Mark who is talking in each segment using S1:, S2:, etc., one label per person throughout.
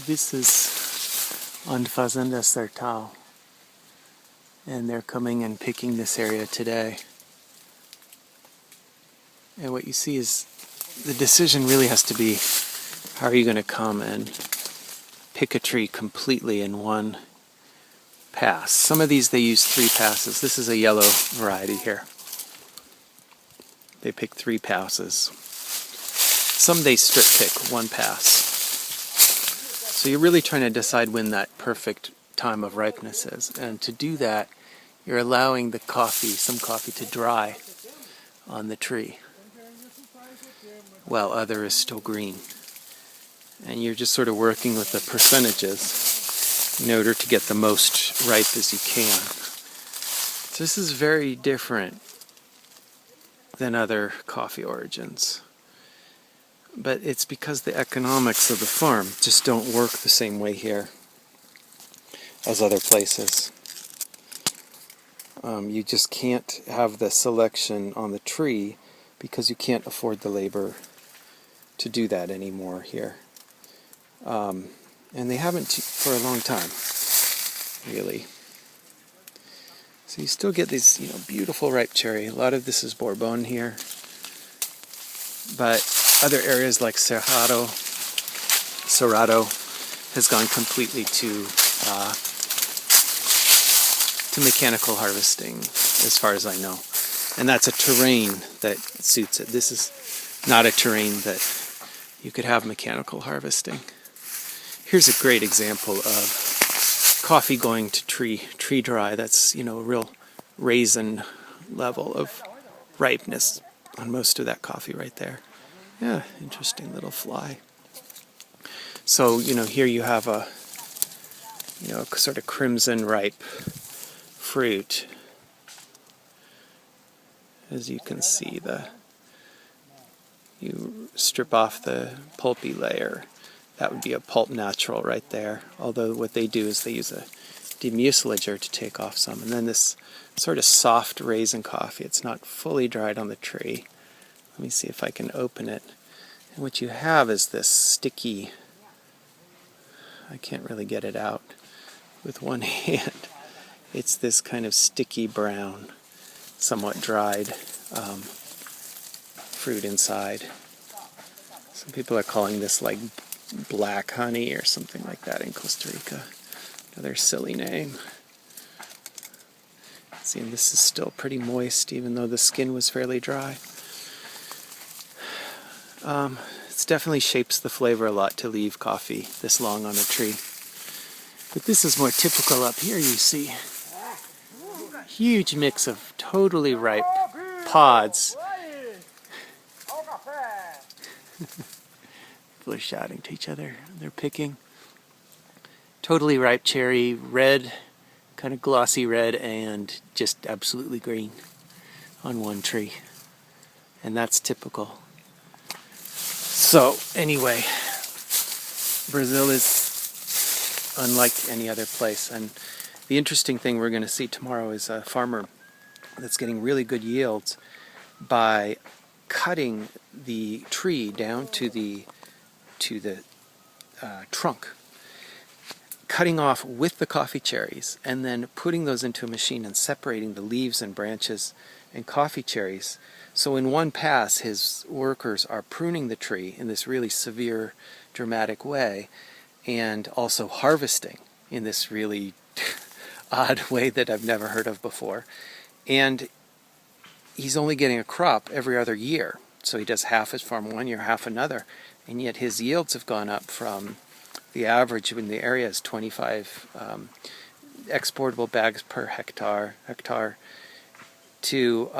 S1: This is on Fazenda Sertão, and they're coming and picking this area today. And what you see is the decision really has to be, how are you going to come and pick a tree completely in one pass? Some of these they use 3 passes. This is a yellow variety here. They pick 3 passes. Some they strip pick 1 pass. So you're really trying to decide when that perfect time of ripeness is. And to do that, you're allowing the coffee, some coffee, to dry on the tree while other is still green. And you're just sort of working with the percentages in order to get the most ripe as you can. So this is very different than other coffee origins. But it's because the economics of the farm just don't work the same way here as other places. You just can't have the selection on the tree because you can't afford the labor to do that anymore here. And they haven't for a long time, really. So you still get these, beautiful ripe cherry. A lot of this is Bourbon here. But other areas like Cerrado has gone completely to mechanical harvesting, as far as I know. And that's a terrain that suits it. This is not a terrain that you could have mechanical harvesting. Here's a great example of coffee going to tree dry. That's, a real raisin level of ripeness on most of that coffee right there. Yeah, interesting little fly. So, here you have a sort of crimson ripe fruit. As you can see, you strip off the pulpy layer. That would be a pulp natural right there. Although what they do is they use a demucilager to take off some. And then this sort of soft raisin coffee. It's not fully dried on the tree. Let me see if I can open it. And what you have is this sticky, I can't really get it out with one hand. It's this kind of sticky brown, somewhat dried fruit inside. Some people are calling this like black honey or something like that in Costa Rica. Another silly name. See, and this is still pretty moist even though the skin was fairly dry. It definitely shapes the flavor a lot to leave coffee this long on a tree. But this is more typical up here, you see. Huge mix of totally ripe pods. People are shouting to each other. They're picking. Totally ripe cherry, red, kind of glossy red, and just absolutely green on one tree. And that's typical. So, anyway, Brazil is unlike any other place. And the interesting thing we're going to see tomorrow is a farmer that's getting really good yields by cutting the tree down to the trunk, cutting off with the coffee cherries, and then putting those into a machine and separating the leaves and branches and coffee cherries. So in one pass, his workers are pruning the tree in this really severe, dramatic way, and also harvesting in this really odd way that I've never heard of before. And he's only getting a crop every other year. So he does half his farm one year, half another. And yet his yields have gone up from the average in the area is 25 exportable bags per hectare to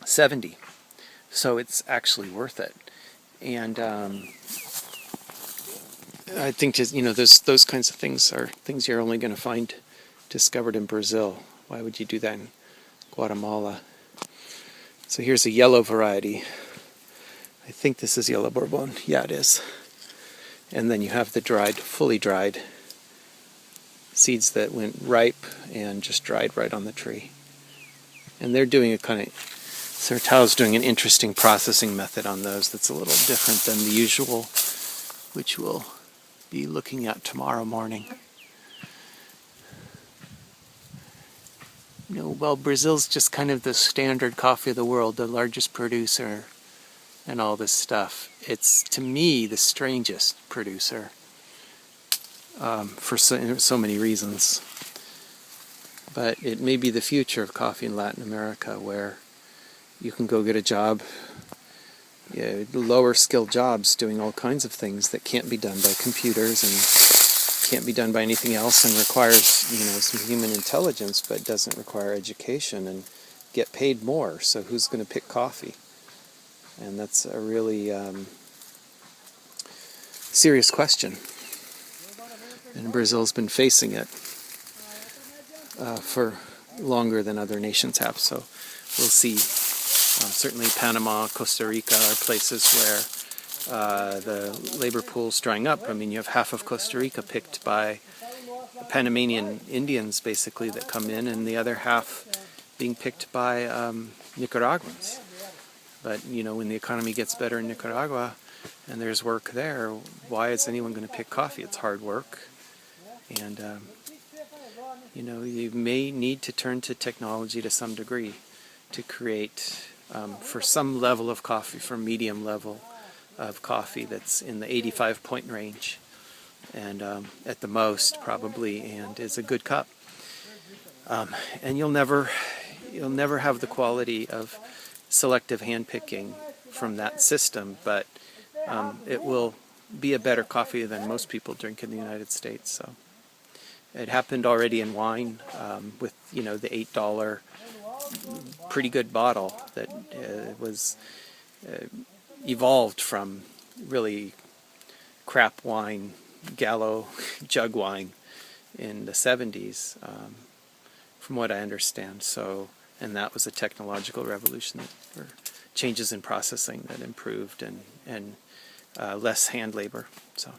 S1: 70. So it's actually worth it. And I think just, those kinds of things are things you're only going to find discovered in Brazil. Why would you do that in Guatemala? So here's a yellow variety. I think this is yellow Bourbon. Yeah, it is. And then you have the dried, fully dried seeds that went ripe and just dried right on the tree. And they're doing a kind of, Sertão's doing an interesting processing method on those that's a little different than the usual, which we'll be looking at tomorrow morning. You know, well, Brazil's just kind of the standard coffee of the world, the largest producer and all this stuff. It's, to me, the strangest producer for so many reasons. But it may be the future of coffee in Latin America, where you can go get a job, lower skilled jobs doing all kinds of things that can't be done by computers and can't be done by anything else, and requires, some human intelligence, but doesn't require education, and get paid more. So who's going to pick coffee? And that's a really serious question. And Brazil's been facing it for longer than other nations have. So we'll see. Certainly Panama, Costa Rica are places where the labor pool's drying up. I mean, you have half of Costa Rica picked by Panamanian Indians, basically, that come in, and the other half being picked by Nicaraguans. But, when the economy gets better in Nicaragua and there's work there, why is anyone going to pick coffee? It's hard work. And, you may need to turn to technology to some degree to create, for some level of coffee, for medium level of coffee that's in the 85-point range, and at the most, probably, and is a good cup. And you'll never have the quality of selective hand-picking from that system, but it will be a better coffee than most people drink in the United States. So it happened already in wine with the $8 pretty good bottle that was evolved from really crap wine, Gallo jug wine in the 70s, from what I understand. So, and that was a technological revolution, or changes in processing that improved, and less hand labor. So.